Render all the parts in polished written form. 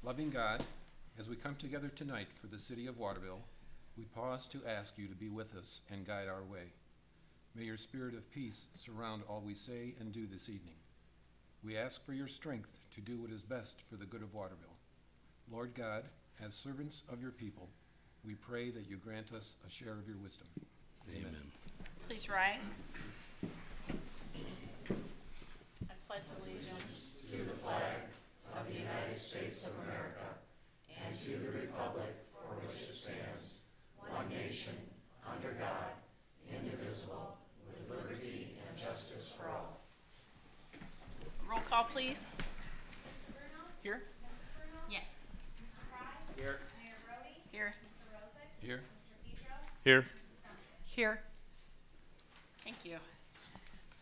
Loving God, as we come together tonight for the city of Waterville, we pause to ask you to be with us and guide our way. May your spirit of peace surround all we say and do this evening. We ask for your strength to do what is best for the good of Waterville. Lord God, as servants of your people, we pray that you grant us a share of your wisdom. Amen. Please rise. I pledge allegiance to the flag of the United States of America and to the republic for which it stands, one nation, under God, indivisible, with liberty and justice for all. Roll call, please. Mr. Bruno? Here. Mrs. Bruno? Yes. Mr. Fry? Here. Mayor Brody? Here. Mr. Rosick? Here. Mr. Petro? Here. Mrs. Duncan? Here. Thank you.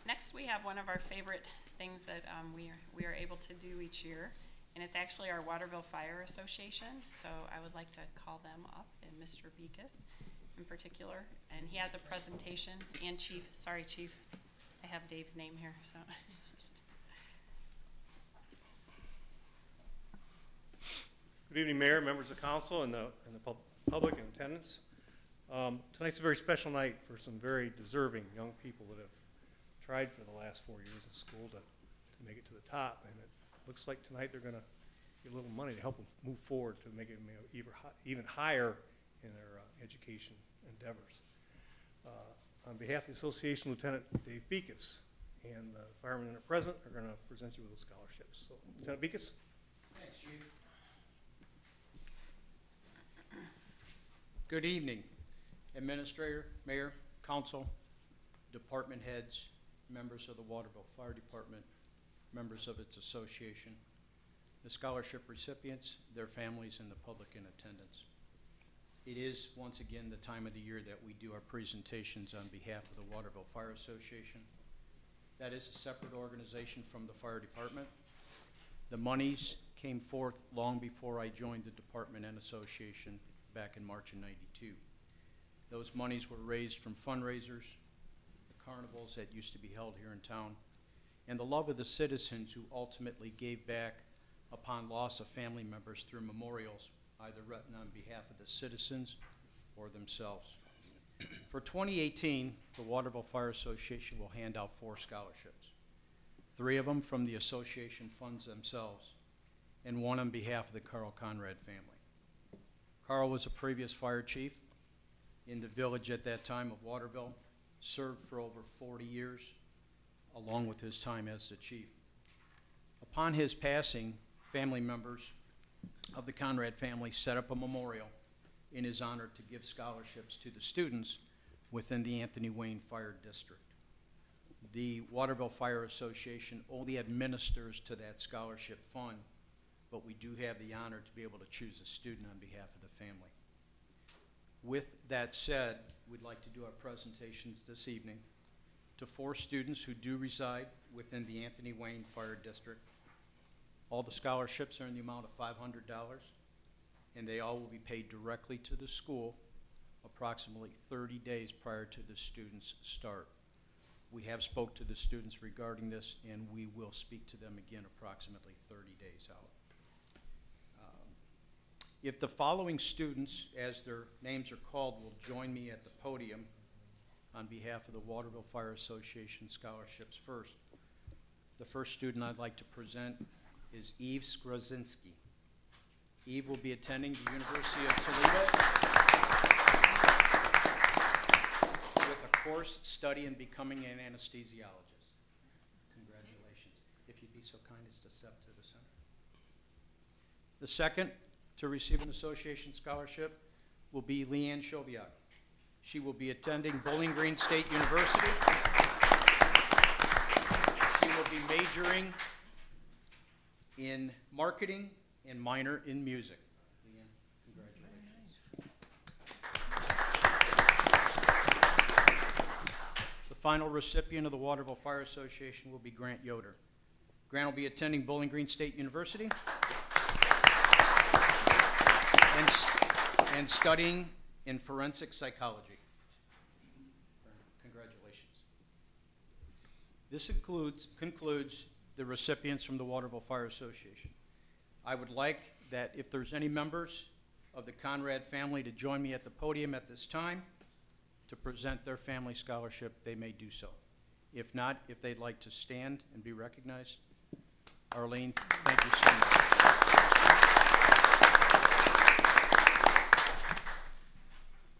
Next, we have one of our favorite things that we are able to do each year, and it's actually our Waterville Fire Association. So I would like to call them up, and Mr. Beekes in particular, and he has a presentation, and Chief, sorry Chief, I have Dave's name here, so. Good evening, Mayor, members of council, and the public in attendance. Tonight's a very special night for some very deserving young people that have tried for the last 4 years of school to make it to the top, and it looks like tonight they're going to get a little money to help them move forward to make it even higher in their education endeavors. On behalf of the association, Lieutenant Dave Beekes and the firemen that are present are going to present you with the scholarships. So, Lieutenant Beekes. Thanks, Chief. Good evening, Administrator, Mayor, Council, Department heads, members of the Waterville Fire Department, members of its association, the scholarship recipients, their families, and the public in attendance. It is, once again, the time of the year that we do our presentations on behalf of the Waterville Fire Association. That is a separate organization from the fire department. The monies came forth long before I joined the department and association back in March of '92. Those monies were raised from fundraisers, the carnivals that used to be held here in town, and the love of the citizens who ultimately gave back upon loss of family members through memorials, either written on behalf of the citizens or themselves. For 2018, the Waterville Fire Association will hand out 4 scholarships, 3 of them from the association funds themselves, and 1 on behalf of the Carl Conrad family. Carl was a previous fire chief in the village at that time of Waterville, served for over 40 years, along with his time as the chief. Upon his passing, family members of the Conrad family set up a memorial in his honor to give scholarships to the students within the Anthony Wayne Fire District. The Waterville Fire Association only administers to that scholarship fund, but we do have the honor to be able to choose a student on behalf of the family. With that said, we'd like to do our presentations this evening to 4 students who do reside within the Anthony Wayne Fire District. All the scholarships are in the amount of $500, and they all will be paid directly to the school approximately 30 days prior to the students' start. We have spoke to the students regarding this, and we will speak to them again approximately 30 days out. If the following students, as their names are called, will join me at the podium on behalf of the Waterville Fire Association scholarships first. The first student I'd like to present is Eve Skrozinski. Eve will be attending the University of Toledo with a course study in becoming an anesthesiologist. Congratulations. If you'd be so kind as to step to the center. The second to receive an association scholarship will be Leanne Shobiak. She will be attending Bowling Green State University. She will be majoring in marketing and minor in music. Leanne, congratulations. The final recipient of the Waterville Fire Association will be Grant Yoder. Grant will be attending Bowling Green State University and studying in forensic psychology. Congratulations. This concludes the recipients from the Waterville Fire Association. I would like that if there's any members of the Conrad family to join me at the podium at this time to present their family scholarship, they may do so. If not, if they'd like to stand and be recognized. Arlene, thank you so much.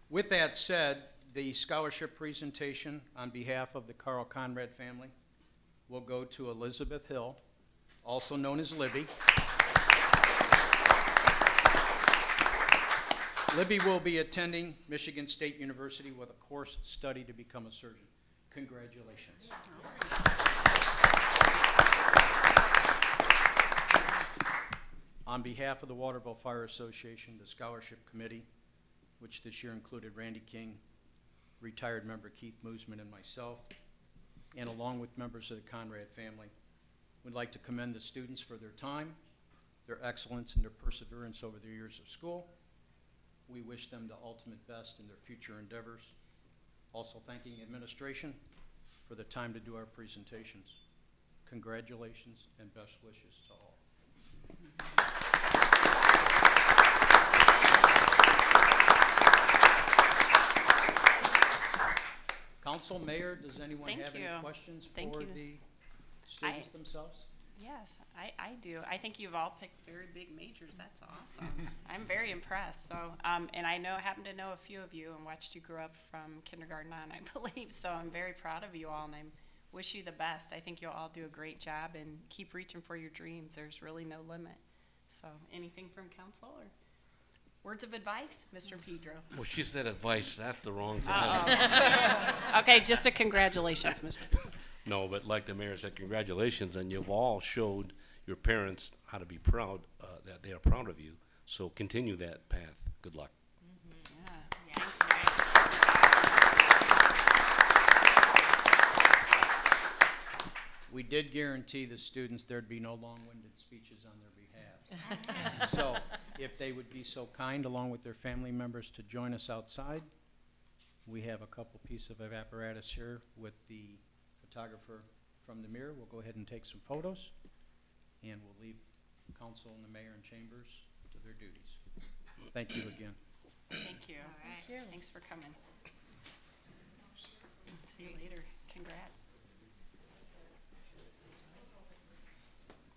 With that said, the scholarship presentation on behalf of the Carl Conrad family will go to Elizabeth Hill, also known as Libby. Libby will be attending Michigan State University with a course study to become a surgeon. Congratulations. On behalf of the Waterville Fire Association, the Scholarship Committee, which this year included Randy King, retired member Keith Moosman, and myself, and along with members of the Conrad family, we'd like to commend the students for their time, their excellence, and their perseverance over the years of school. We wish them the ultimate best in their future endeavors. Also thanking administration for the time to do our presentations. Congratulations and best wishes to all. Council, Mayor, does anyone Thank have you. any questions Thank for you. the students themselves? Yes, I do. I think you've all picked very big majors. That's awesome. I'm very impressed. So, and I happen to know a few of you and watched you grow up from kindergarten on, I believe. So I'm very proud of you all, and I wish you the best. I think you'll all do a great job, and keep reaching for your dreams. There's really no limit. So, anything from council or words of advice, Mr. Pedro? Well, she said advice. That's the wrong thing. Okay, just a congratulations, Mr. No, but like the mayor said, congratulations, and you've all showed your parents how to be proud, that they are proud of you. So continue that path. Good luck. Yeah. We did guarantee the students there'd be no long-winded speeches on their behalf. So if they would be so kind, along with their family members, to join us outside, we have a couple pieces of apparatus here with the photographer from the mirror. We'll go ahead and take some photos, and we'll leave council and the mayor and chambers to their duties. Thank you again. Thank you. Thank you. Thanks for coming. See you later. Congrats.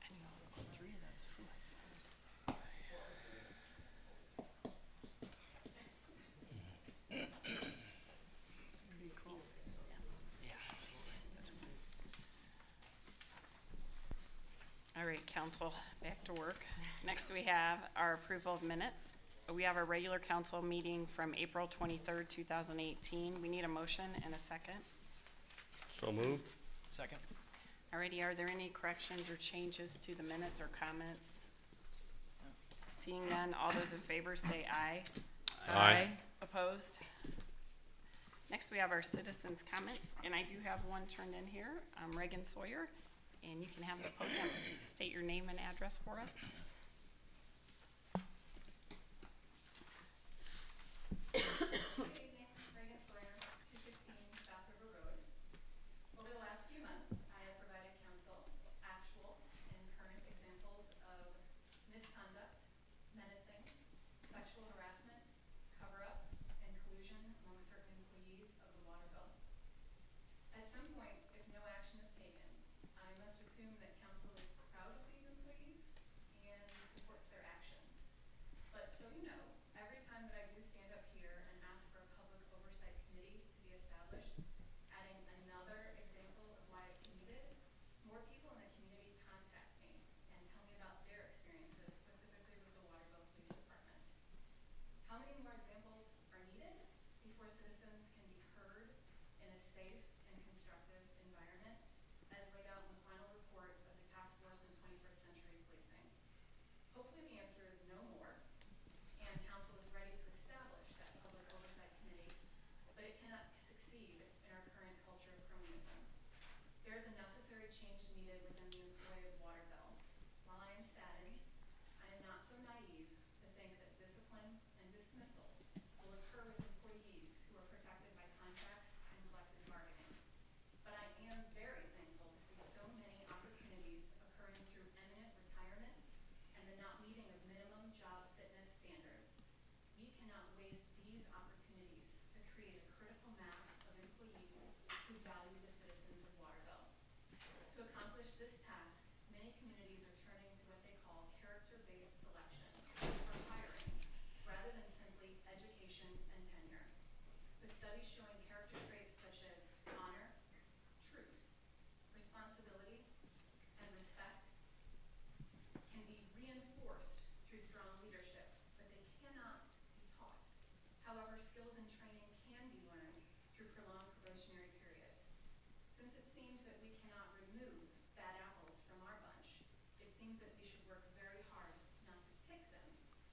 I knew all three of those. Whew. It's pretty cool. Yeah. All right, council, back to work. Next, we have our approval of minutes. We have our regular council meeting from April 23rd, 2018. We need a motion and a second. So moved. Second. Alrighty, are there any corrections or changes to the minutes or comments? Seeing none, all those in favor say aye. Aye. Opposed? Next, we have our citizens' comments, and I do have one turned in here. Reagan Sawyer, and you can have the podium. State your name and address for us. Good evening, Reagan Sawyer, 215 South River Road. Over the last few months, I have provided council actual and current examples of misconduct, menacing, sexual harassment, cover-up, and collusion among certain employees of the Waterville. At some point, if no action is taken, I must assume that council is proud of these employees and supports their actions. But so you know, every time that I do stand up here and ask for a public oversight committee to be established, adding another example of why it's needed, more people in the community contact me and tell me about their experiences, specifically with the Waterville Police Department. How many more examples are needed before citizens can be heard in a safe and constructive environment, as laid out in the final report of the Task Force on 21st Century Policing? Hopefully the answer is no more, and council is ready to establish that public oversight committee, but it cannot succeed in our current culture of cronyism. There is a necessary change needed within the employee of Waterville. While I am saddened, I am not so naive to think that discipline and dismissal will occur with employees who are protected by contracts and collective bargaining. But I am very thankful to see so many opportunities occurring through imminent retirement and the not create a critical mass of employees who value the citizens of Waterville. To accomplish this task, many communities are turning to what they call character-based selection for hiring, rather than simply education and tenure. The studies showing character traits such as honor, truth, responsibility, and respect can be reinforced through strong leadership, but they cannot be taught. However, skills and training can be learned through prolonged probationary periods. Since it seems that we cannot remove bad apples from our bunch, it seems that we should work very hard not to pick them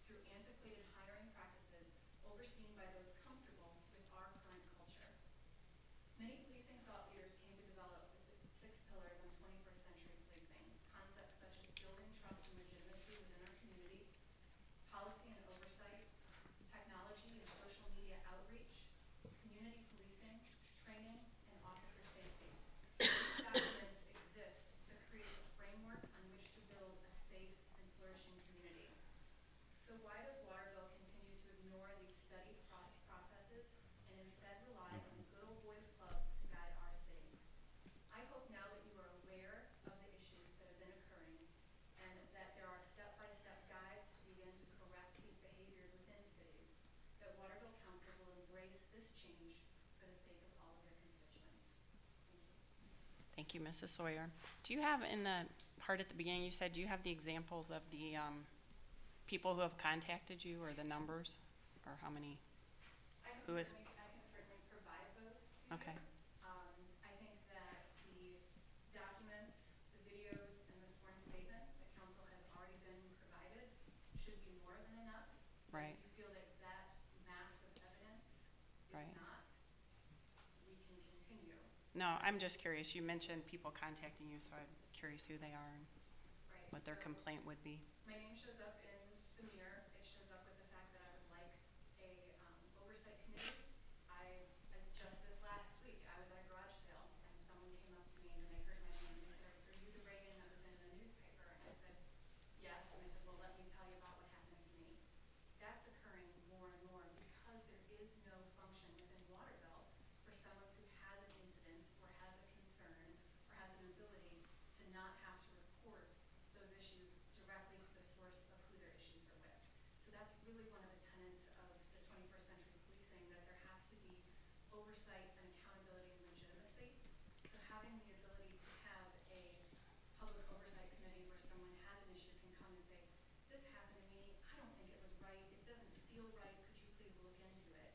through antiquated hiring practices overseen by those comfortable with our current culture. Many policing thought leaders came to develop the 6 pillars on 21st century policing, concepts such as building trust and legitimacy within our community, policy and oversight, technology and social media outreach, community policing, training, and officer safety. These documents exist to create a framework on which to build a safe and flourishing community. So why does Waterville continue to ignore these study processes and instead rely on the good old boys club to guide our city? I hope now that you are aware of the issues that have been occurring and that there are step-by-step guides to begin to correct these behaviors within cities, that Waterville Council will embrace this change for the sake of all of their constituents. Thank you. Thank you, Mrs. Sawyer. Do you have, in the part at the beginning, you said, do you have the examples of the people who have contacted you, or the numbers, or how many? I can Who is- certainly provide those to you. Okay. I think that the documents, the videos, and the sworn statements that council has already been provided should be more than enough. Right. If you feel that that mass of evidence is Right. not, we can continue. No, I'm just curious. You mentioned people contacting you, so I'm curious who they are and Right. what their So complaint would be. my name shows up in the mirror. It shows up with the fact that I would like a oversight committee. Just this last week, I was at a garage sale and someone came up to me and they heard my name and they said, "Are you the Reagan that was in the newspaper?" And I said, "Yes." And they said, "Well, let me tell you about what happened to me." That's occurring more and more because there is no function within Waterville for someone who has an incident or has a concern or has an ability to not have to report those issues directly to the source of who their issues are with. So that's really one of the tenets of the 21st century policing, that there has to be oversight and accountability and legitimacy. So having the ability to have a public oversight committee where someone has an issue can come and say, "This happened to me, I don't think it was right, it doesn't feel right, could you please look into it?"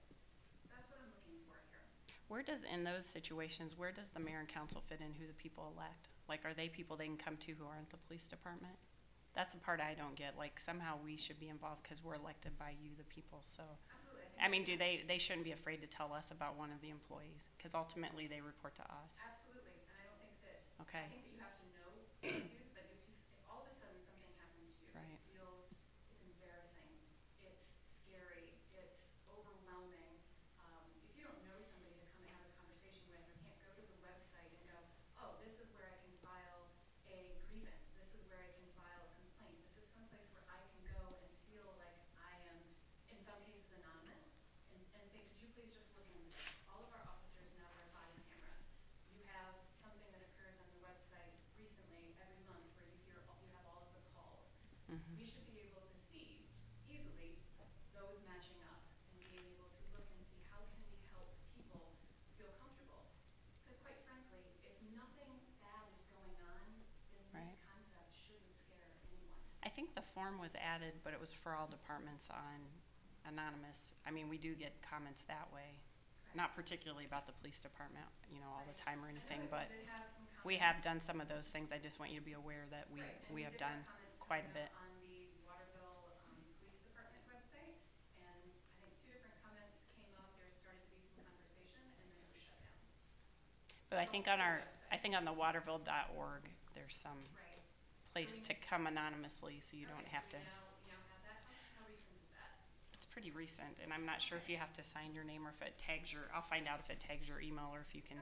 That's what I'm looking for here. Where does, in those situations, where does the mayor and council fit in, who the people elect? Like, are they people they can come to who aren't the police department? That's the part I don't get. Like, somehow we should be involved because we're elected by you, the people, so. Absolutely. I mean, they shouldn't be afraid to tell us about one of the employees, because ultimately they report to us. Absolutely, and I don't think that, Okay. I think that you have to know what to do, but if all of a sudden something happens to you, Right. it feels, it's embarrassing, it's scary, it's overwhelming. If you don't know somebody to come and have a conversation with, or can't go to the website and go, "Oh, this is where I can file a grievance, this is where I can file a complaint, this is someplace where I can go and feel like I am, in some cases, anonymous, and say, "Could you please just look into this?" All of our officers now wear body cameras. You have something that occurs on the website recently every month where you have all of the calls. Mhm. We should be able to see easily those matching up and being able to look and see how can we help people feel comfortable. Because quite frankly, if nothing bad is going on, then Right. this concept shouldn't scare anyone. I think the form was added, but it was for all departments on anonymous. I mean, we do get comments that way, not particularly about the police department, all the time or anything, but we have done some of those things. I just want you to be aware that we have done quite a bit. On the Waterville Police Department website, and I think 2 different comments came up. There started to be some conversation, and then it was shut down. But I think on the waterville.org, there's some Right. place to come anonymously, so you don't have to. You now have that. How recent is that? It's pretty recent, and I'm not sure if you have to sign your name or if it tags I'll find out if it tags your email or if you can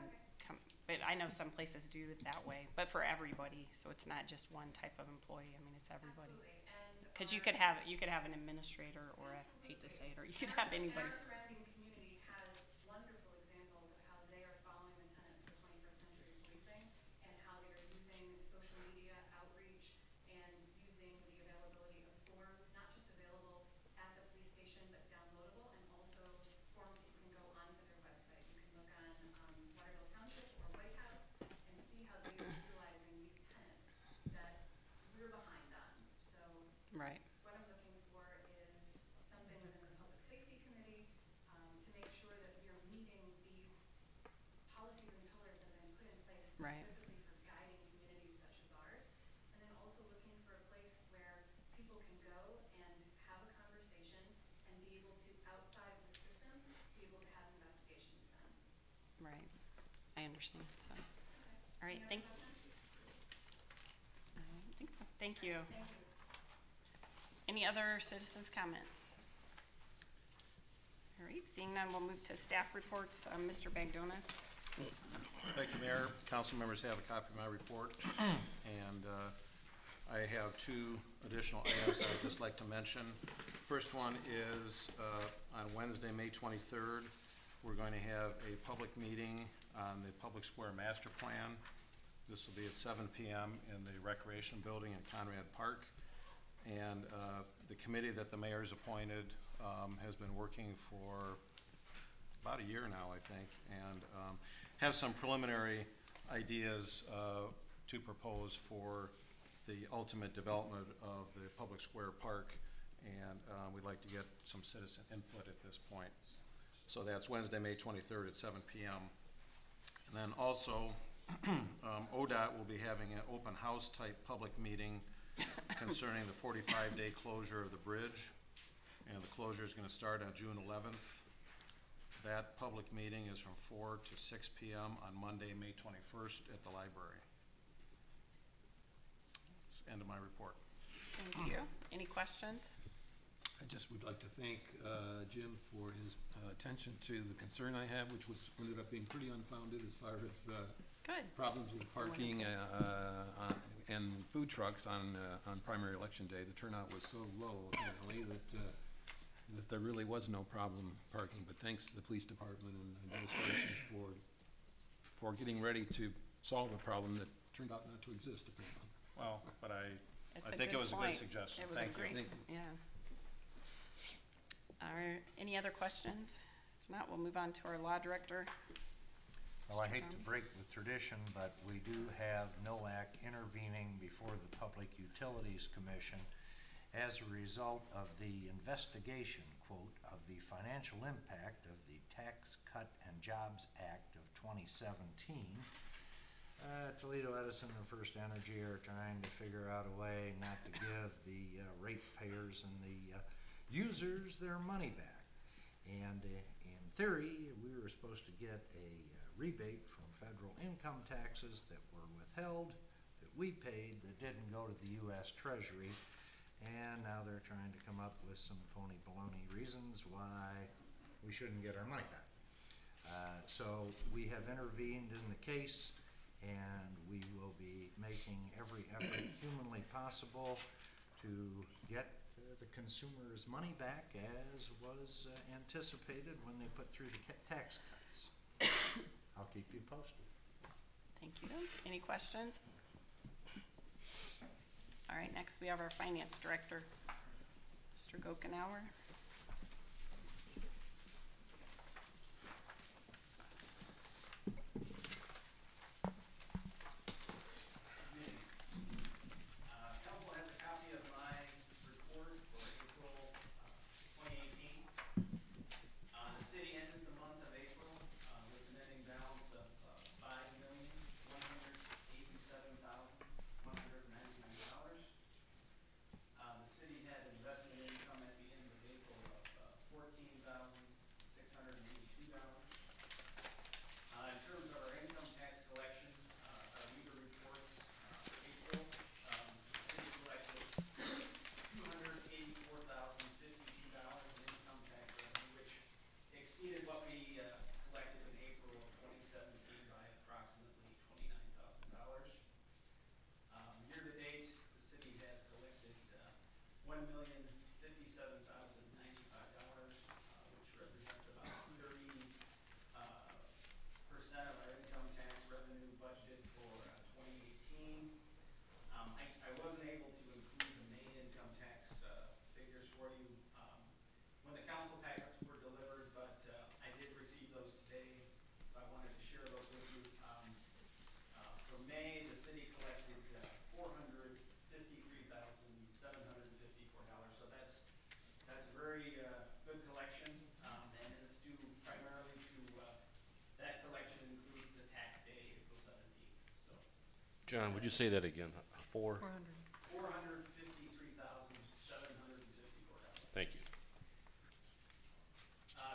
come, but I know some places do it that way, but for everybody, so it's not just one type of employee. I mean, it's everybody. Absolutely. And Because you could have an administrator, or I hate to say it, or you could have anybody. And our surrounding community has wonderful Right. What I'm looking for is something within the Public Safety Committee to make sure that we are meeting these policies and pillars that have been put in place Right. specifically for guiding communities such as ours. And then also looking for a place where people can go and have a conversation and be able to, outside of the system, be able to have investigations done. Right. I understand. So, all right. Any other Thank. questions? I don't think so. Thank you. Thank you. Any other citizens' comments? All right. Seeing none, we'll move to staff reports. Mr. Bagdonis. Thank you, Mayor. Council members have a copy of my report, and I have two additional items I would just like to mention. First one is on Wednesday, May 23rd, we're going to have a public meeting on the Public Square Master Plan. This will be at 7 p.m. in the Recreation Building in Conrad Park. And the committee that the mayor's appointed has been working for about a year now, I think, and have some preliminary ideas to propose for the ultimate development of the Public Square Park, and we'd like to get some citizen input at this point. So that's Wednesday, May 23rd at 7 p.m. And then also, ODOT will be having an open house type public meeting concerning the 45-day closure of the bridge, and the closure is going to start on June 11th. That public meeting is from 4 to 6 p.m. on Monday, May 21st at the library. That's the end of my report. Thank you. Any questions? I just would like to thank Jim for his attention to the concern I have, which ended up being pretty unfounded as far as Good. problems with parking and food trucks on primary election day. The turnout was so low apparently that there really was no problem parking. But thanks to the police department and the administration for getting ready to solve a problem that turned out not to exist apparently. Well, but I It's a think it good was a point. good suggestion. It was Thank a great, you. Thank you. yeah. Any other questions? If not, we'll move on to our law director. Well, I Mr. hate to Downey. break the tradition, but we do have NOAC intervening before the Public Utilities Commission as a result of the investigation, quote, of the financial impact of the Tax Cut and Jobs Act of 2017. Toledo Edison and First Energy are trying to figure out a way not to give the ratepayers and the users their money back. And in theory, we were supposed to get a rebate from federal income taxes that were withheld, that we paid, that didn't go to the U.S. Treasury. And now they're trying to come up with some phony baloney reasons why we shouldn't get our money back. So we have intervened in the case, and we will be making every effort humanly possible to get the consumers' money back as was anticipated when they put through the tax cuts. I'll keep you posted. Thank you. Any questions? All right, next we have our finance director, Mr. Gokenauer. Council has a copy of my report for April 2018. The city ended the month of April with an ending balance of $5,187,199. The city had investment income at the end of April of $14,682. In terms of our income tax collection, our meter reports for April, the city collected $284,052 in income tax revenue, which exceeded what we collected in April of 2017 by approximately $29,000. Year to date, the city has collected $1,057,095, which represents about 30% of our income tax revenue budgeted for 2018. I wasn't able to include the May income tax figures for you when the council packets were delivered, but I did receive those today, so I wanted to share those with you. For May, the city collected $453,754. very good collection, and it's due primarily to, that collection includes the tax day, April 17th, so. John, would you say that again? 4? $453,754. Thank you.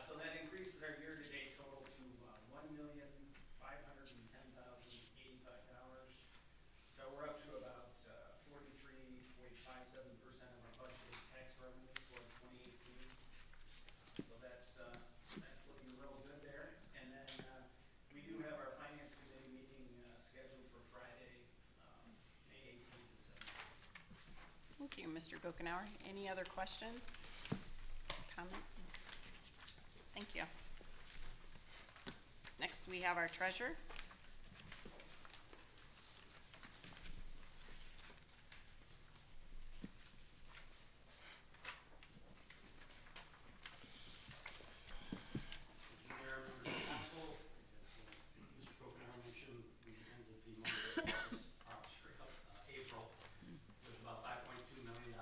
So that increases our year-to-date total to $1,510,085. So we're up to about 43.57% of our budgeted tax revenue for 2018. So that's looking real good there. And then we do have our finance committee meeting scheduled for Friday, May 18th at 7:00. Thank you, Mr. Gokenauer. Any other questions, comments? Thank you. Next, we have our treasurer. Mayor, members of council, as Mr. Kokenauer mentioned, we ended the month of April with about $5.2 million.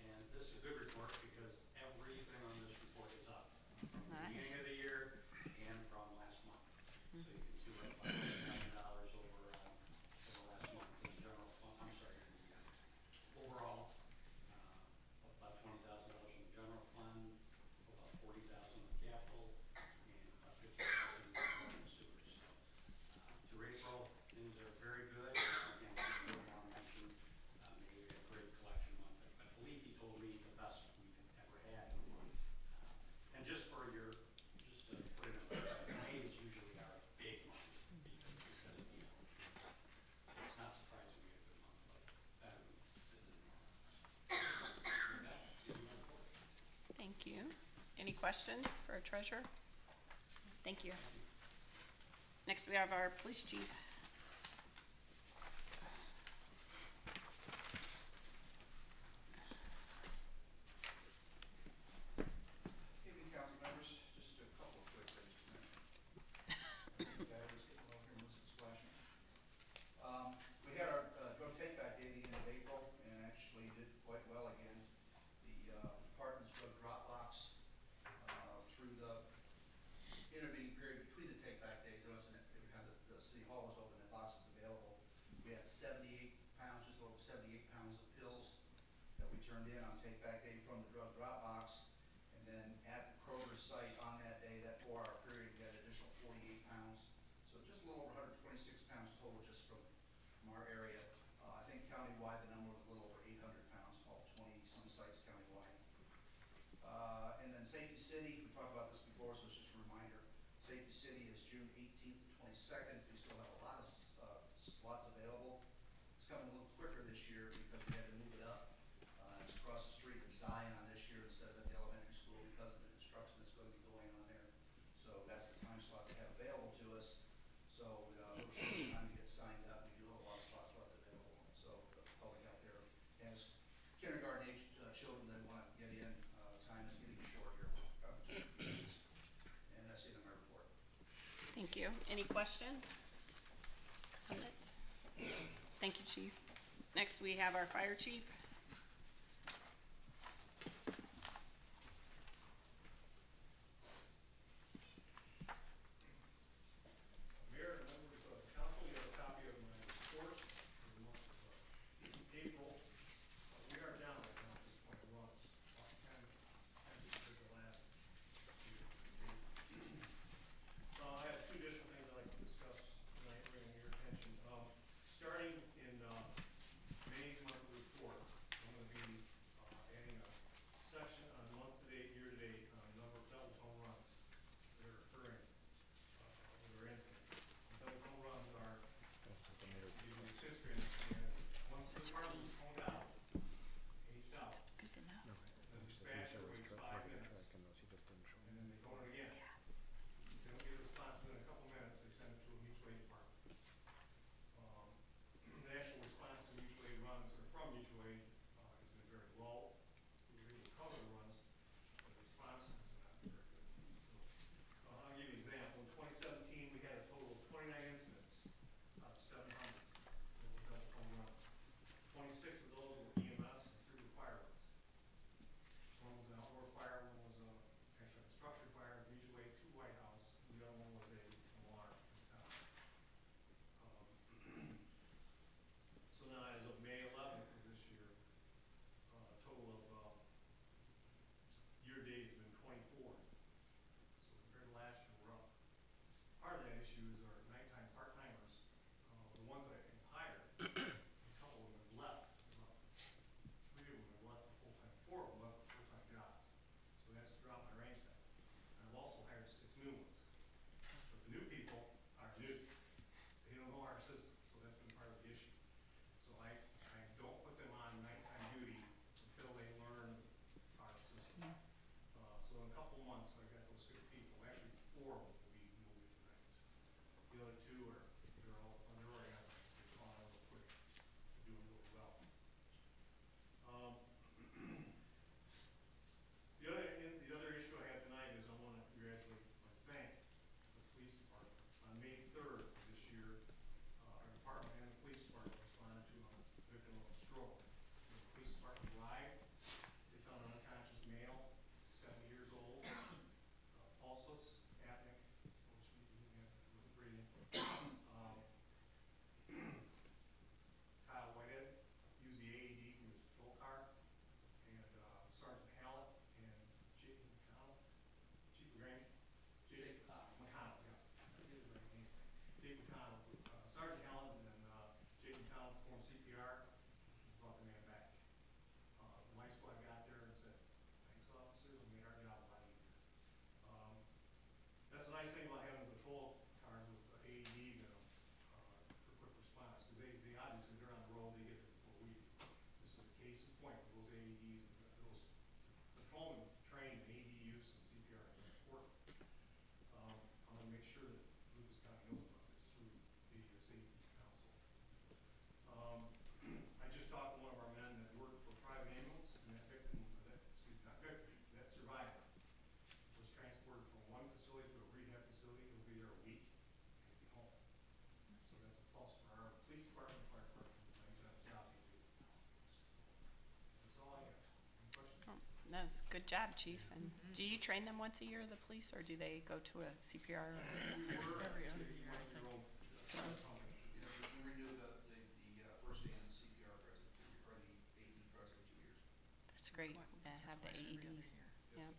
And this is a good report because everything on this report is up from the Nice. beginning of the year and from last month. So you can see we're at $5 million over last month in the general fund. I'm sorry, overall, about $20,000 in the general fund, about $40,000 in capital, and about $50,000 in sewers. So, through April, things are very good. And as Bill mentioned, May we had a great collection month. I believe he told me the best we've ever had in a month. And just to put it in, May is usually our big month because we set it in. It's not surprising we had a good month, but better than normal. With that, give me my report. Thank you. Any questions for our treasurer? Thank you. Next, we have our police chief. Evening, council members. Just a couple of quick things tonight. The guy was getting over here and was splashing. We had our drug take-back day the end of April, and actually did quite well again. The department's drug drop box through the intervening period between the take-back days, there wasn't every time the city hall was open and boxes available. We had 78 pounds, just over 78 pounds of pills that we turned in on take-back day from the drug drop box. And then at the Kroger site on that day, that 4-hour period, we had an additional 48 pounds. So just a little over 126 pounds total just from our area. I think countywide, the number was a little over 800 pounds, all 20-some sites countywide. And then Safety City, we talked about this before, so it's just a reminder. Safety City is June 18th to 22nd. We still have a lot of slots available. It's coming a little quicker this year because we had to move it up. It's across the street in Zion this year instead of at the elementary school because of the construction that's going to be going on there. So that's the time slot they have available to us. So we're short of time to get signed up. We do have a lot of slots left available. So the public out there has kindergarten age children that want to get in. Time is getting short here. And that's the end of my report. Thank you. Any questions? Comments? Thank you, chief. Next, we have our fire chief. Mayor and members of the council, you have a copy of my report for the month of April. We are down right now at this point, runs, about 10 because the last year. I have two additional things I'd like to discuss tonight, bringing your attention. Starting in May's monthly report, I'm going to be adding a section on month-to-date, year-to-date on the number of double home runs that are occurring with our incidents. Double home runs are usually history, and once the department is honed out, aged out, Good to know. then the dispatcher waits 5 minutes, and then they phone it again. If they don't get a response within a couple minutes, they send it to a mutual aid department. The actual response to mutual aid runs, or from mutual aid, has been very low. We were able to cover the runs, but the response has not been very good. So, I'll give you an example. In 2017, we had a total of 29 incidents out of 700 that were double home runs. 26 of those That was good job, Chief. And do you train them once a year, the police, or do they go to a CPR? Every other year, I think. You can renew the first aid and CPR present, or the AED present 2 years. That's great. Yeah, have the AEDs. Yeah.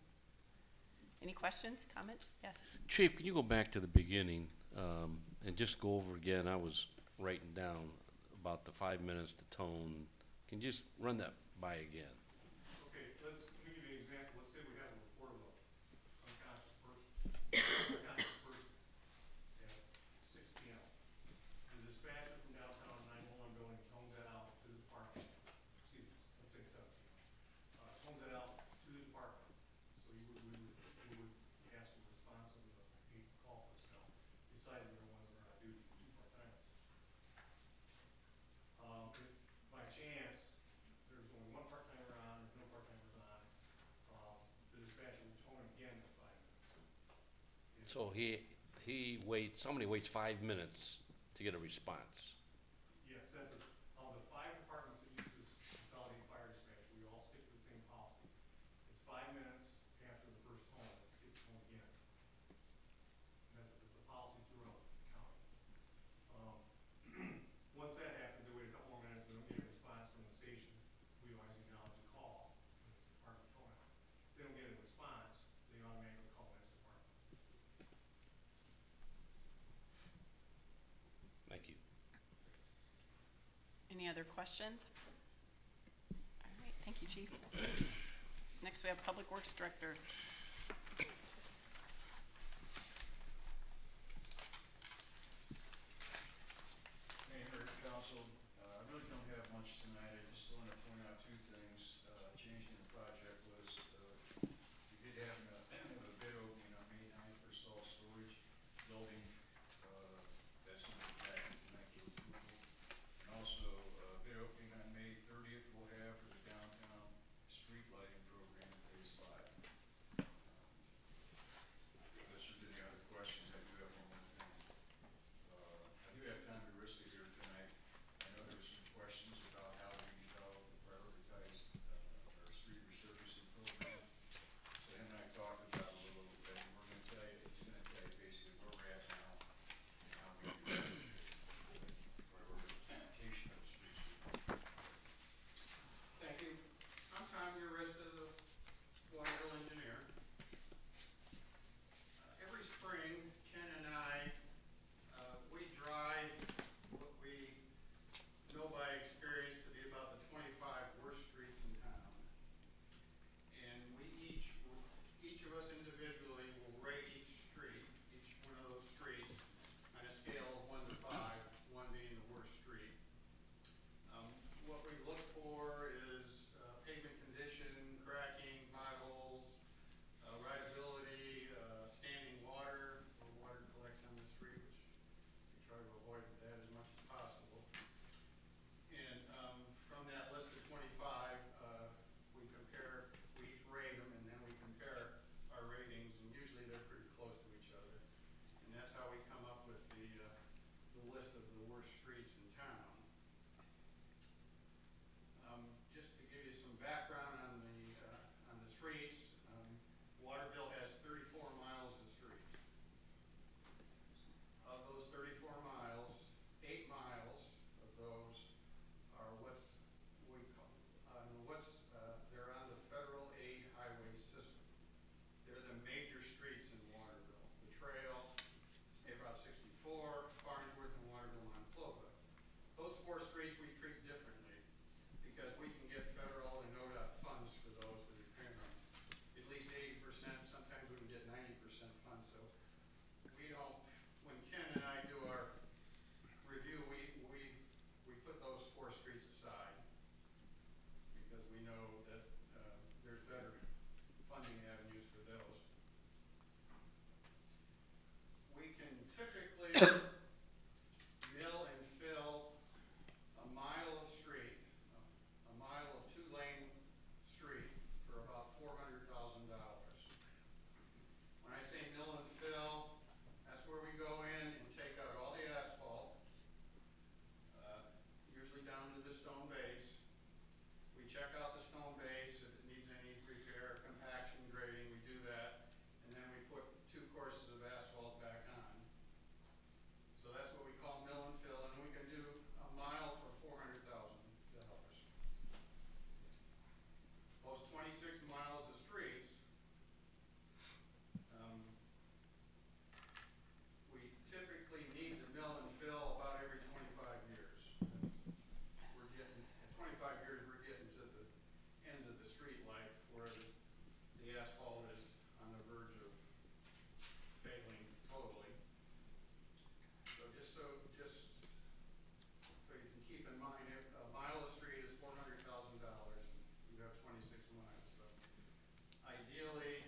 Any questions, comments? Yes. Chief, can you go back to the beginning and just go over again? I was writing down about the 5 minutes to tone. Can you just run that by again? Okay, let me give you an example. Let's say we have a report of an unconscious person at 6 p.m. The dispatcher from downtown 911 building tones that out to the department. Excuse me, let's say 7 p.m. Tones that out to the department. So we would ask for the response of the 8 call personnel, besides the other ones that are on duty, 2 part-timers. If by chance there's only 1 part-timer on, or no part-timers on, the dispatcher will tone again for 5 minutes. So somebody waits 5 minutes to get a response. Yes, that's it. Of the 5 departments that use this consolidated fire dispatch, we all stick to the same policy. It's 5 minutes after the first tone, it's toned again. And that's a policy throughout the county. Once that happens, they wait a couple more minutes and don't get a response from the station. We always acknowledge the call, and it's the department tone out. If they don't get a response, they automatically call the next department. Thank you. Any other questions? All right, thank you, Chief. Next, we have Public Works Director. Mayor, Council, I really don't have much tonight. I just want to point out 2 things. Changing the project was, we did have a bid opening on May 9th for self-storage building. That's going to be back tonight for approval. And also, bid opening on May 30th we'll have for the downtown street lighting program, phase 5. Unless there's any other questions, I do have one more thing. I do have Tom Garista here tonight. I know there were some questions about how we develop the prioritized our street resurfacing program. So him and I talked about it a little bit, and we're going to tell you, he's going to tell you basically where we're at now and how we do the prioritization of the streets. Thank you. I'm Tom Urista, the Waterville engineer. Every spring, Ken and I, we drive what we know by experience to be about the 25 worst streets in town. And we each of us individually will rate each street, each one of those streets, on a scale of 1 to 5, 1 being the worst street. What we look for is pavement condition, cracking, potholes, rideability, standing water, where water collects on the street, which we try to avoid that as much as possible. And from that list of 25, we each rate them, and then we compare our ratings, and usually they're pretty close to each other. And that's how we come up with the list of the worst streets in town. Just to give you some background on the streets, Waterville has 34 miles of streets. Of those 34 miles, 8 miles of those are they're on the federal aid highway system. They're the major streets in Waterville. The Trail, State Route 64, Farnsworth, and Waterville, Monclova. Those 4 streets we treat differently because we can get federal and ODOT funds for those with repair them. At least 80%, sometimes we can get 90% funds. So we don't, when Ken and I do our review, we put those 4 streets aside because we know that there's better funding avenues for those. We can typically mill and fill a mile of street, a mile of 2-lane street for about $400,000. When I say mill and fill, that's where we go in and take out all the asphalt, usually down to the stone base. We check out the stone base if it needs any repair. so just so you can keep in mind, if a mile of street is $400,000, you have 26 miles. So ideally,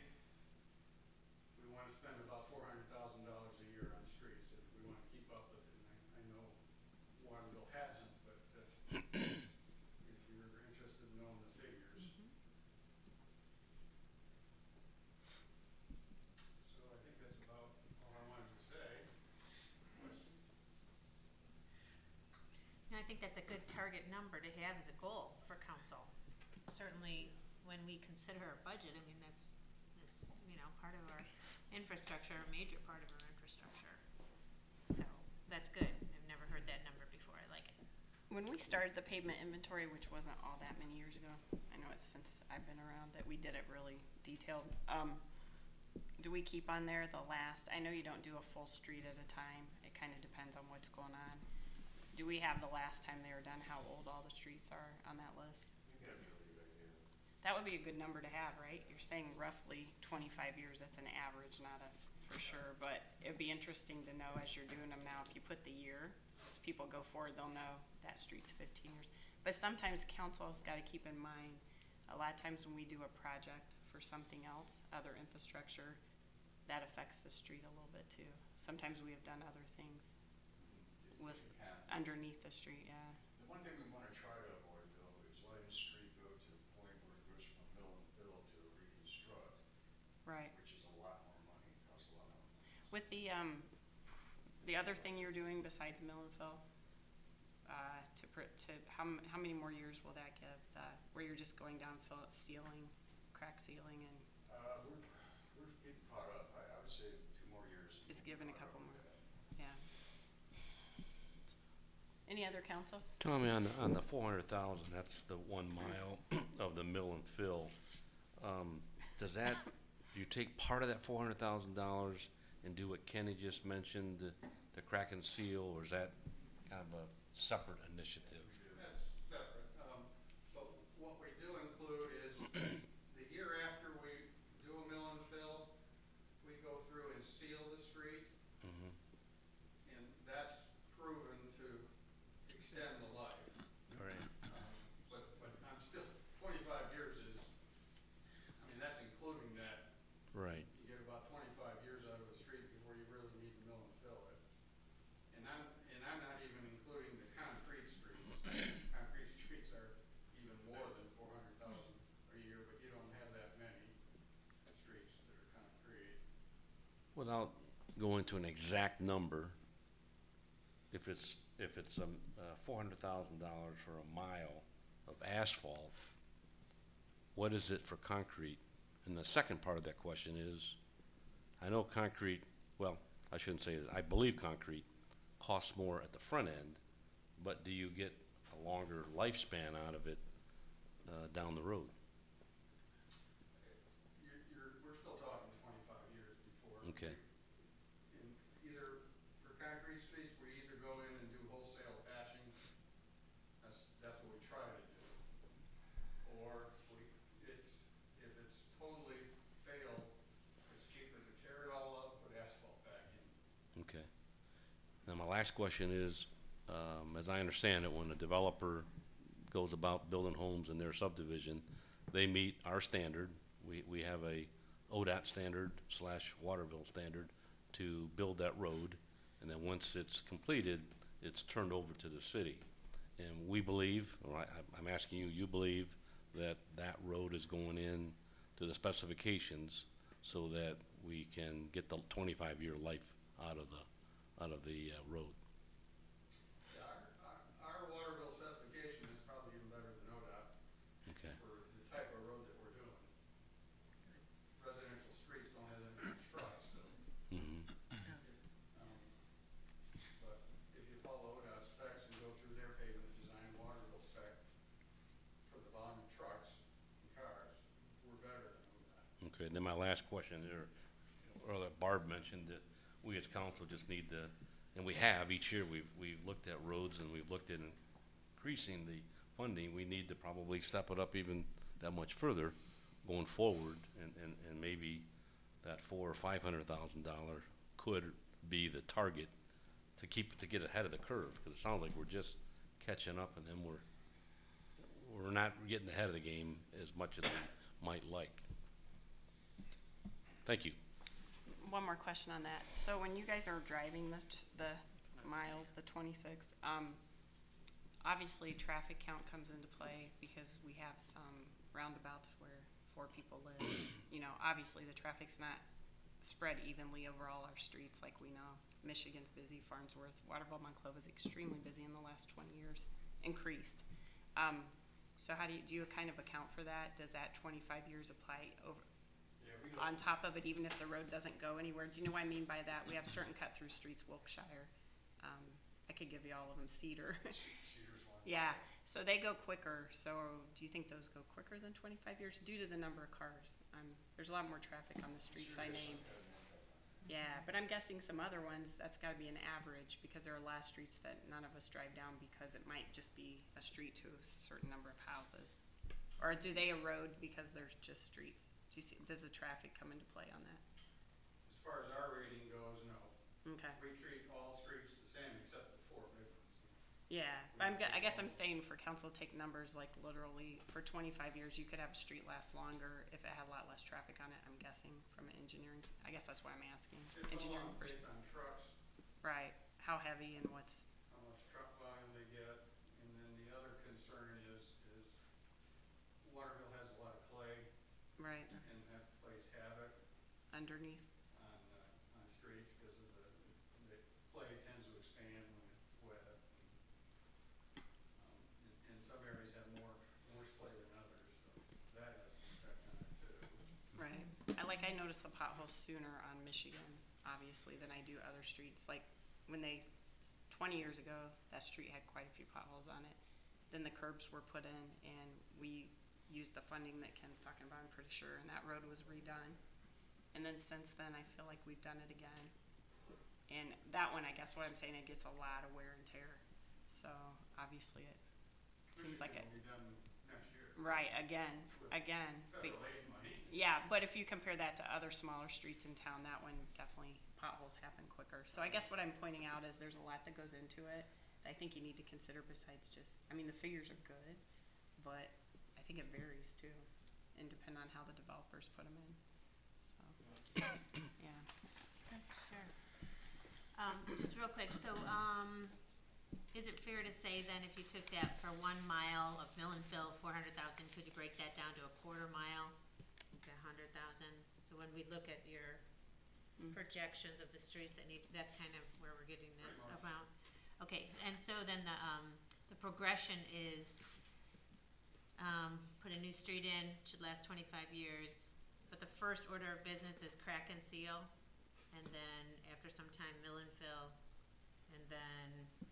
we want to spend about $400,000 a year on streets if we want to keep up with it. And I know Waterville hasn't, but if you're interested in knowing the figures. So I think that's about all I wanted to say. Questions? I think that's a good target number to have as a goal for council. Certainly, when we consider our budget, I mean, that's part of our infrastructure, a major part of our infrastructure. So, that's good. I've never heard that number before. I like it. When we started the pavement inventory, which wasn't all that many years ago, I know it's since I've been around that we did it really detailed. Do we keep on there the last, I know you don't do a full street at a time. It kind of depends on what's going on. Do we have the last time they were done, how old all the streets are on that list? That would be a good number to have, right? You're saying roughly 25 years. That's an average, not a for sure. But it'd be interesting to know as you're doing them now, if you put the year, as people go forward, they'll know that street's 15 years. But sometimes council's got to keep in mind, a lot of times when we do a project for something else, other infrastructure, that affects the street a little bit too. Sometimes we have done other things with underneath the street, yeah. The one thing we want to try to avoid, though, is letting the street go to the point where it goes from mill and fill to reconstruct. Right. Which is a lot more money, it costs a lot more money. With the other thing you're doing besides mill and fill, how many more years will that give? Where you're just going down, fill it, sealing, crack sealing, and We're getting caught up. I would say 2 more years. just giving a couple more. Yeah. Any other council? Tommy, on the 400,000, that's the 1 mile of the mill and fill. Do you take part of that $400,000 and do what Kenny just mentioned, the crack and seal, or is that kind of a separate initiative? That's separate. But what we do include is the year after we do a mill and fill, we go through and seal the street. Mm-hmm. And that's proven to extend the life. All right. But I'm still, 25 years is, that's including that. Right. You get about 25 years out of a street before you really need to mill and fill it. And I'm not even including the concrete streets. Concrete streets are even more than 400,000 a year, but you don't have that many streets that are concrete. Without going to an exact number, if it's $400,000 for a mile of asphalt, what is it for concrete? And the second part of that question is, I know concrete, well, I shouldn't say that, I believe concrete costs more at the front end, but do you get a longer lifespan out of it down the road? We're still talking 25 years before. Okay. And either, for concrete streets, we either go in and do wholesale patching, that's what we try to do. Or if it's totally failed, it's cheaper to tear it all up, put asphalt back in. Okay. Now my last question is, as I understand it, when a developer goes about building homes in their subdivision, they meet our standard. We have a ODOT standard / Waterville standard to build that road, and then once it's completed, it's turned over to the city. And we believe, or I'm asking you, you believe that that road is going in to the specifications so that we can get the 25-year life out of the road. Yeah, our Waterville specification is probably even better than ODOT. Okay. For the type of road that we're doing. Residential streets don't have that many trucks, so. Mm-hmm. But if you follow ODOT specs and go through their pavement design, Waterville spec, for the volume of trucks and cars, we're better than ODOT. Okay, then my last question there, or that Barb mentioned that we as council just need to, and we have each year, we've looked at roads and we've looked at increasing the funding. We need to probably step it up even that much further going forward, and maybe that $400,000 or $500,000 could be the target to get ahead of the curve, because it sounds like we're just catching up, and then we're not getting ahead of the game as much as we might like. Thank you. One more question on that. So when you guys are driving the miles, the 26, obviously traffic count comes into play because we have some roundabouts where 4 people live. You know, obviously the traffic's not spread evenly over all our streets like we know. Michigan's busy, Farnsworth, Waterville, Monclova is extremely busy in the last 20 years, increased. So how do you kind of account for that? Does that 25 years apply over? On top of it, even if the road doesn't go anywhere? Do you know what I mean by that? We have certain cut-through streets, Wilkshire. I could give you all of them, Cedar. Cedar's one. Yeah, so they go quicker. So do you think those go quicker than 25 years due to the number of cars? There's a lot more traffic on the streets I named. Yeah, but I'm guessing some other ones, that's gotta be an average, because there are a lot of streets that none of us drive down because it might just be a street to a certain number of houses. Or do they erode because there's just streets? Does the traffic come into play on that? As far as our rating goes, no. Okay. We treat all streets the same except the 4 big ones. Yeah, but I guess I'm saying for council to take numbers like literally for 25 years, you could have a street last longer if it had a lot less traffic on it, I'm guessing, from an engineering, I guess that's why I'm asking. It's Engineering all based person. on trucks, Right, how heavy and what's, how much truck volume they get, and then the other concern is Waterville has a lot of clay, right, and that plays havoc underneath? on streets because of the clay tends to expand when it's wet. And some areas have more clay than others, so that has an effect on it too. Right. I noticed the potholes sooner on Michigan, obviously, than I do other streets. Like, 20 years ago, that street had quite a few potholes on it. Then the curbs were put in, and we used the funding that Ken's talking about, I'm pretty sure, and that road was redone. And then since then, I feel like we've done it again. And that one, I guess what I'm saying, it gets a lot of wear and tear. So, obviously, it seems like it. Will be done next year. Right, again. Federal aid money. Yeah, but if you compare that to other smaller streets in town, that one definitely, potholes happen quicker. So I guess what I'm pointing out is there's a lot that goes into it that I think you need to consider besides just, the figures are good, but I think it varies too, and depend on how the developers put them in. So, yeah. Okay, sure. Just real quick, so, is it fair to say then if you took that for 1 mile of mill and fill, 400,000, could you break that down to a quarter mile? Is it 100,000? So when we look at your projections of the streets that need, that's kind of where we're getting this about. Okay, and so then the progression is, put a new street in, should last 25 years, but the first order of business is crack and seal, and then after some time mill and fill, and then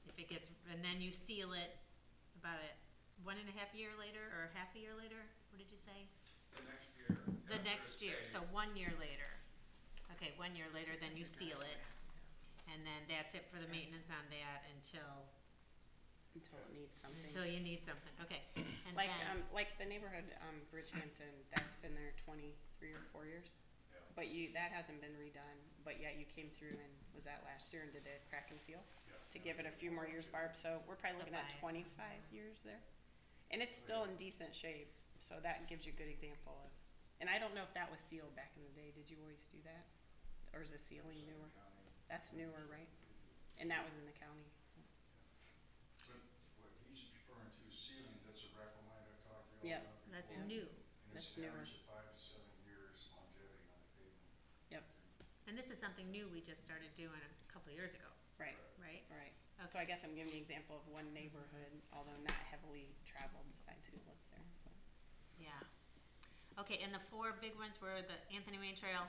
if it gets, and then you seal it about 1.5 year later, or half a year later, what did you say? The next year. The next year, so 1 year later. Okay, 1 year later, then you seal it, and then that's it for the maintenance on that until Until it needs something. you need something, okay. And Like, then, like the neighborhood, Bridgehampton, that's been there 23 or 4 years. Yeah. But that hasn't been redone, but yet you came through and, was that last year, and did a crack and seal? Yeah. To give it a few more years, Barb, so we're probably looking at by- 25 years there. And it's still in decent shape, so that gives you a good example of, and I don't know if that was sealed back in the day, did you always do that? Or is the sealing newer? That's newer, right? And that was in the county. But what he's referring to is ceilings, that's a Rapamida concrete. Yep. that's Yeah. new, And That's it's newer. an average of 5 to 7 years longevity on the pavement. Yep, and this is something new we just started doing a couple years ago, right, right? right. So I guess I'm giving the example of one neighborhood, although not heavily traveled besides who lives there. But. Yeah. Okay, and the 4 big ones were the Anthony Wayne Trail,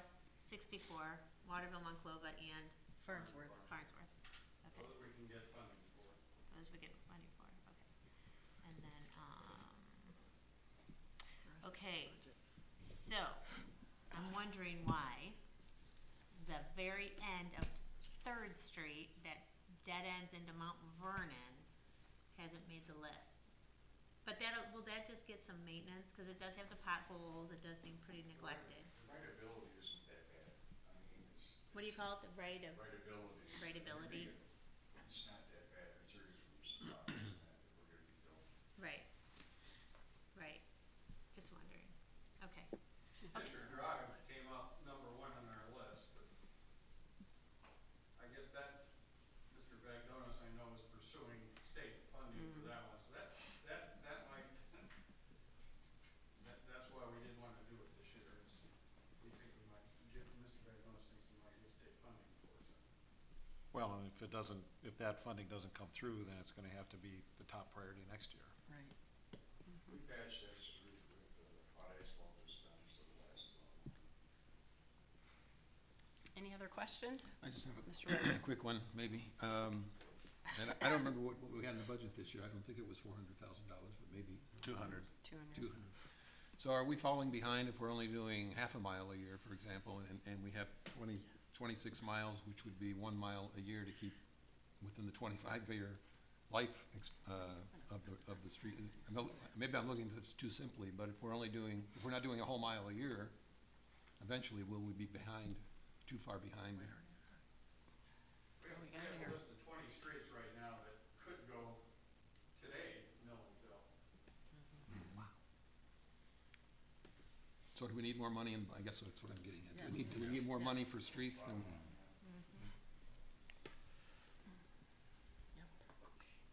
64, Waterville, Monclova, and Farnsworth. Farnsworth. Okay, Those we can get funding for. those we get money for, okay. And then, okay, so, I'm wondering why the very end of 3rd Street, that dead ends into Mount Vernon, hasn't made the list. But will that just get some maintenance, cause it does have the potholes, it does seem pretty neglected. The rideability isn't that bad. I mean, it's. What do you call it, the Rideability. Rideability. Well, and if that funding doesn't come through, then it's gonna have to be the top priority next year. Right. We patched that street with hot asphalt this time, so it lasts long. Any other questions? I just have Mr. Rogers? a quick one, maybe. And I don't remember what we had in the budget this year. I don't think it was $400,000, but maybe 200. 200. 200. So are we falling behind if we're only doing half a mile a year, for example, and we have 26 miles, which would be 1 mile a year to keep within the 25-year life of the street? Maybe I'm looking at this too simply, but if we're not doing a whole mile a year, eventually will we be behind, too far behind? We have we got a here. list of 20 streets right now that could go today, mill and fill. So do we need more money? And I guess that's what I'm getting at. Yes. Do we need more money for streets than?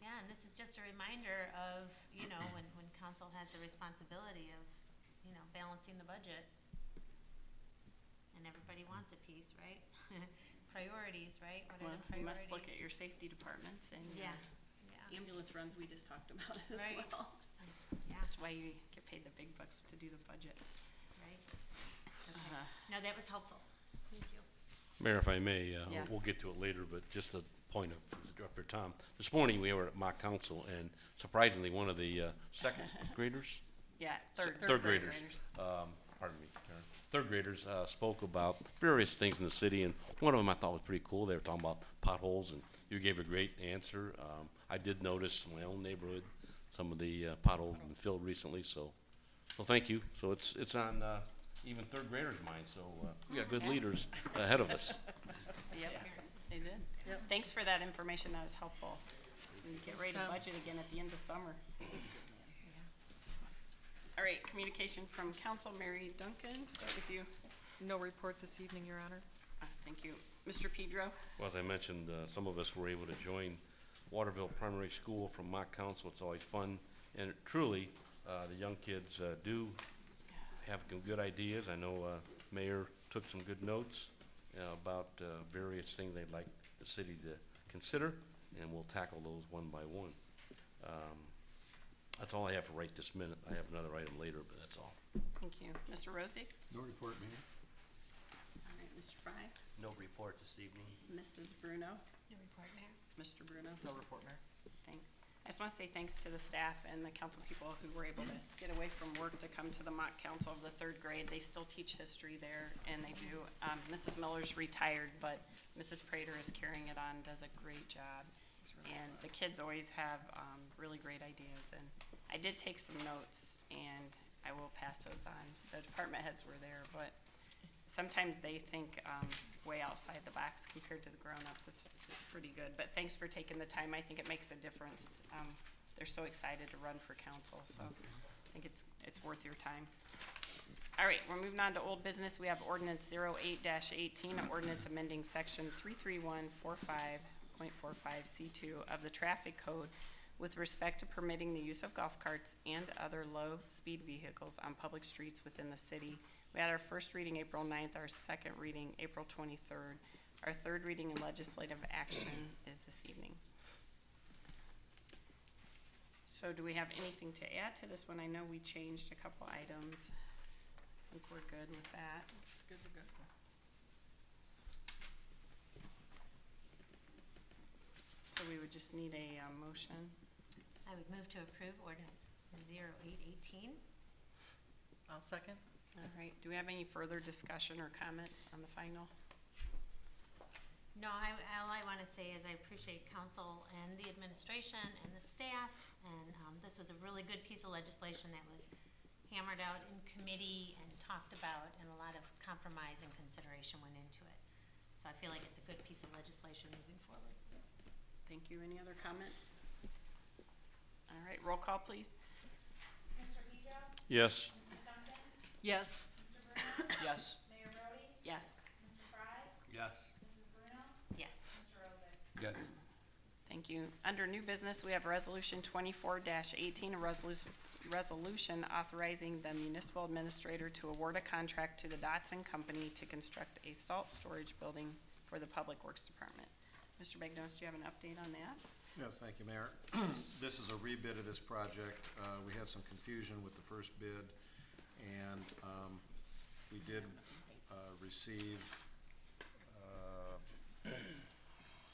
Yeah, and this is just a reminder of, you know, when council has the responsibility of, you know, balancing the budget. And everybody wants a piece, right? Priorities, right? What are Well, the you priorities? must look at your safety departments and Yeah, your yeah, ambulance runs we just talked about as Right. well. yeah, That's why you get paid the big bucks to do the budget. right. Okay. No, that was helpful. Thank you. Mayor, if I may, Yeah. we'll get to it later, but just a point of Director Tom. This morning, we were at mock council, and surprisingly, one of the second graders, Yeah, third graders, pardon me, Karen, third graders spoke about various things in the city, and one of them I thought was pretty cool. They were talking about potholes, and you gave a great answer. I did notice in my own neighborhood some of the potholes have been filled recently, so thank you. So it's on even third graders' minds, so we got good Yeah. leaders ahead of us. Yep, they did. Thanks for that information, that was helpful. So we get ready to budget again at the end of summer. All right, communication from council, Mary Duncan, start with you. No report this evening, Your Honor. Thank you. Mr. Pedro? Well, as I mentioned, some of us were able to join Waterville Primary School from mock council. It's always fun, and truly, the young kids do have some good ideas. I know Mayor took some good notes about various things they'd like the city to consider, and we'll tackle those one by one. That's all I have for right this minute. I have another item later, but that's all. Thank you. Mr. Rosie? No report, Mayor. All right, Mr. Fry? No report this evening. Mrs. Bruno? No report, Mayor. Mr. Bruno? No report, Mayor. Thanks. I just want to say thanks to the staff and the council people who were able to get away from work to come to the mock council of the third grade. They still teach history there, and they do. Mrs. Miller's retired, but Mrs. Prater is carrying it on, does a great job. And the kids always have really great ideas. And I did take some notes, and I will pass those on. The department heads were there, but sometimes they think way outside the box compared to the grown-ups. It's pretty good, but thanks for taking the time. I think it makes a difference. They're so excited to run for council, so I think it's worth your time. All right, we're moving on to old business. We have ordinance 08-18, an ordinance amending section 33145.45C2 of the traffic code with respect to permitting the use of golf carts and other low-speed vehicles on public streets within the city. We had our first reading April 9th, our second reading April 23rd. Our third reading and legislative action is this evening. So do we have anything to add to this one? I know we changed a couple items. I think we're good with that. It's good to go. So we would just need a motion. I would move to approve ordinance 0818. I'll second. All right, do we have any further discussion or comments on the final? No, all I want to say is I appreciate council and the administration and the staff, and this was a really good piece of legislation that was hammered out in committee and talked about, and a lot of compromise and consideration went into it. So I feel like it's a good piece of legislation moving forward. Thank you. Any other comments? All right, roll call, please. Mr. Pedro? Yes. Mrs. Duncan? Yes. Mr. Bruno? Yes. Mayor Brody? Yes. Mr. Fry? Yes. Mrs. Bruno? Yes. Mr. Rosick? Yes. Thank you. Under new business, we have resolution 24-18, a resolution authorizing the municipal administrator to award a contract to the Dotson Company to construct a salt storage building for the Public Works Department. Mr. Bagnos, do you have an update on that? Yes, thank you, Mayor. This is a rebid of this project. We had some confusion with the first bid, and we did receive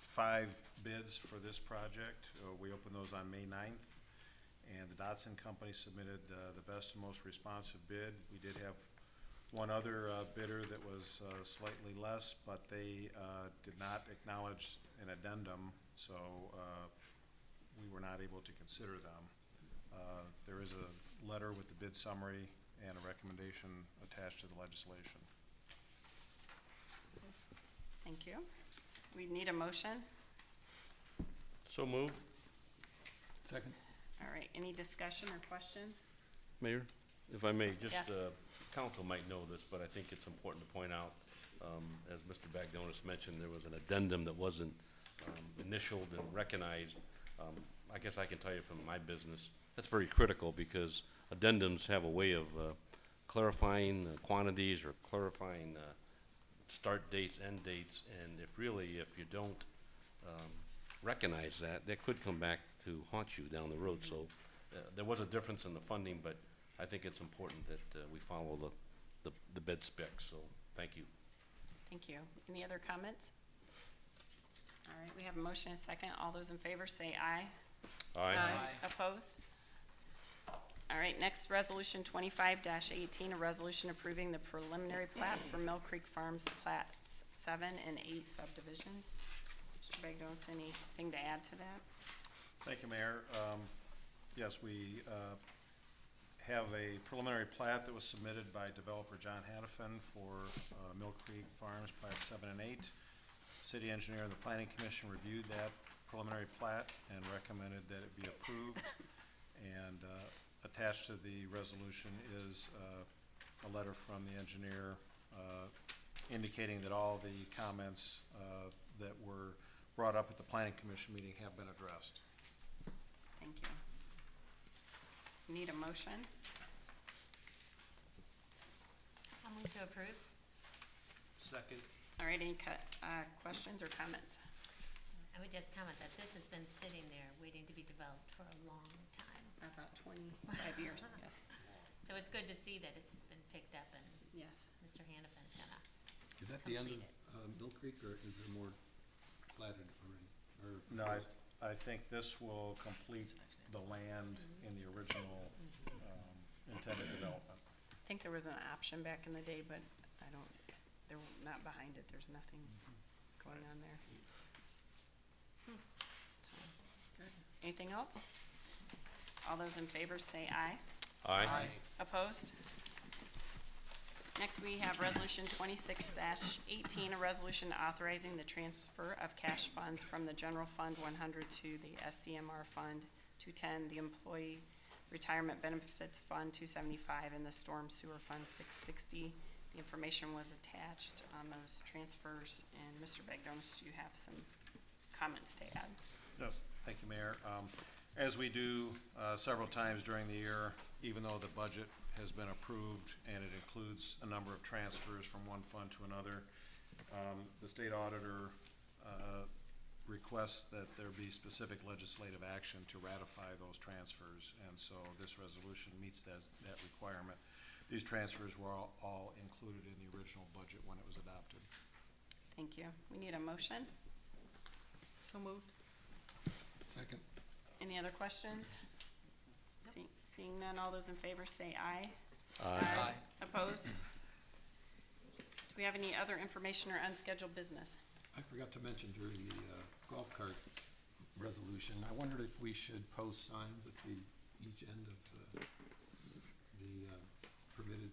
5 bids for this project. We opened those on May 9th, and the Dotson Company submitted the best and most responsive bid. We did have one other bidder that was slightly less, but they did not acknowledge an addendum, so we were not able to consider them. There is a letter with the bid summary and a recommendation attached to the legislation. Thank you. We need a motion. So moved. Second? All right, any discussion or questions? Mayor, if I may, just, Yes. council might know this, but I think it's important to point out, as Mr. Bagdonis mentioned, there was an addendum that wasn't initialed and recognized. I guess I can tell you from my business, that's very critical because addendums have a way of clarifying quantities or clarifying start dates, end dates, and if you don't recognize that, that could come back to haunt you down the road. So there was a difference in the funding, but I think it's important that we follow the bid specs, so thank you. Thank you. Any other comments? All right, we have a motion and a second. All those in favor say aye. Opposed? All right, next, Resolution 25-18, a resolution approving the preliminary plat for Mill Creek Farms Plats 7 and 8 subdivisions. Mr. Bagnos, anything to add to that? Thank you, Mayor. Yes, we have a preliminary plat that was submitted by developer John Hannafin for Mill Creek Farms Plats 7 and 8. City engineer and the planning commission reviewed that preliminary plat and recommended that it be approved. And attached to the resolution is a letter from the engineer indicating that all the comments that were brought up at the planning commission meeting have been addressed. Thank you. Need a motion? I'll move to approve. Second. All right, any questions or comments? I would just comment that this has been sitting there waiting to be developed for a long time. About 25 years, yes. So it's good to see that it's been picked up and Yes. Mr. Hannafin's gonna Is that the end complete of it. Mill Creek, or is there more platted already? Or No, I think this will complete the land in the original intended development. I think there was an option back in the day, but they're not behind it. There's nothing going on there. So, good. Anything else? All those in favor say aye. Aye. Opposed? Next, we have Resolution 26-18, a resolution authorizing the transfer of cash funds from the General Fund 100 to the SCMR Fund 210, the Employee Retirement Benefits Fund 275, and the Storm Sewer Fund 660. The information was attached on those transfers, and Mr. Bagdonis, do you have some comments to add? Yes, thank you, Mayor. As we do several times during the year, even though the budget has been approved and it includes a number of transfers from one fund to another, the state auditor requests that there be specific legislative action to ratify those transfers, and so this resolution meets that requirement. These transfers were all included in the original budget when it was adopted. Thank you. We need a motion. So moved. Second? Any other questions? Seeing none, all those in favor say aye. Aye. Opposed? Do we have any other information or unscheduled business? I forgot to mention during the golf cart resolution, I wondered if we should post signs at each end of the permitted,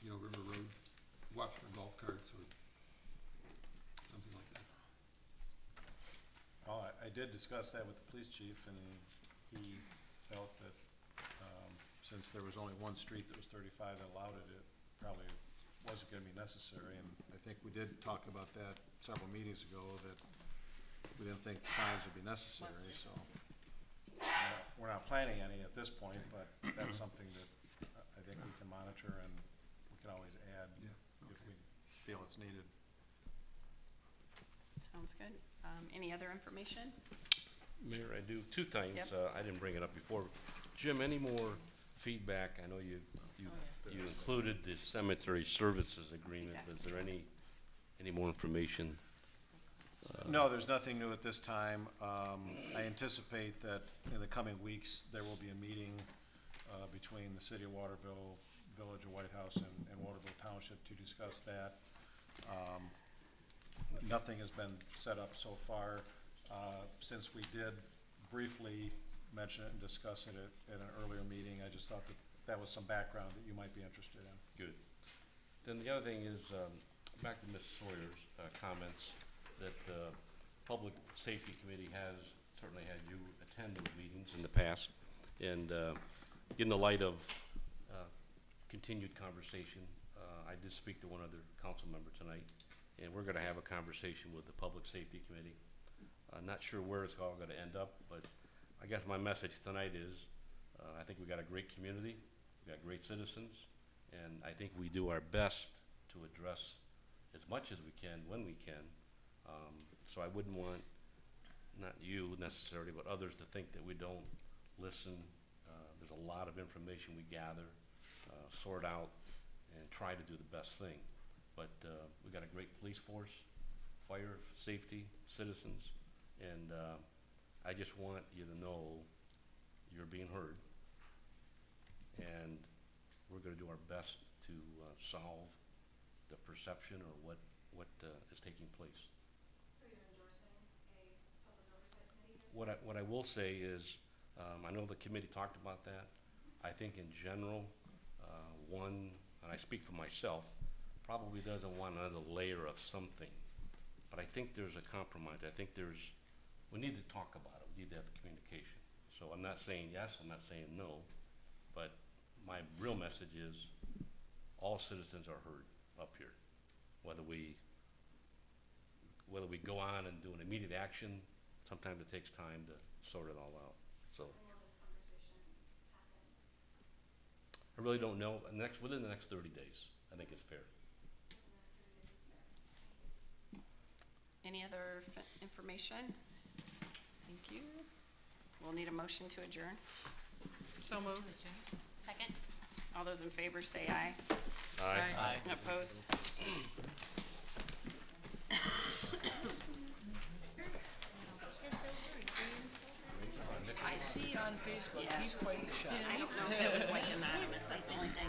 River Road, watch for golf carts or something like that. Well, I did discuss that with the police chief, and he felt that since there was only one street that was 35 that allowed it, it probably wasn't going to be necessary. And I think we did talk about that several meetings ago, that we didn't think signs would be necessary. So we're not planning any at this point, but that's something that I think we can monitor, and we can always add if we feel it's needed. Sounds good. Any other information? Mayor, I do two things. Yep. I didn't bring it up before. Jim, any more feedback? I know you included the cemetery services agreement. Exactly. Is there any more information? No, there's nothing new at this time. I anticipate that in the coming weeks, there will be a meeting between the City of Waterville, Village of White House, and Waterville Township to discuss that. Nothing has been set up so far. Since we did briefly mention it and discuss it at an earlier meeting, I just thought that was some background that you might be interested in. Good. Then the other thing is, back to Ms. Sawyer's comments, that the Public Safety Committee has certainly had you attend those meetings in the past. And in the light of continued conversation, I did speak to one other council member tonight, and we're gonna have a conversation with the Public Safety Committee. I'm not sure where it's all gonna end up, but I guess my message tonight is, I think we got a great community, we got great citizens, and I think we do our best to address as much as we can when we can. So I wouldn't want, not you necessarily, but others to think that we don't listen. There's a lot of information we gather, sort out, and try to do the best thing. But we got a great police force, fire, safety, citizens, and I just want you to know you're being heard, and we're gonna do our best to solve the perception or what is taking place. So you're endorsing a public oversight committee? What I will say is, I know the committee talked about that. I think in general, one, and I speak for myself, probably doesn't want another layer of something. But I think there's a compromise. I think we need to talk about it. We need to have communication. So I'm not saying yes, I'm not saying no, but my real message is all citizens are heard up here. Whether we go on and do an immediate action, sometimes it takes time to sort it all out. So When will this conversation happen? I really don't know. Within the next 30 days, I think it's fair. In the next 30 days is fair. Thank you. Any other information? Thank you. We'll need a motion to adjourn. So moved. Second. All those in favor say aye. Aye. Opposed? I see on Facebook, Yeah. he's quite the shot. I don't know if it was like anonymous, that's the only thing.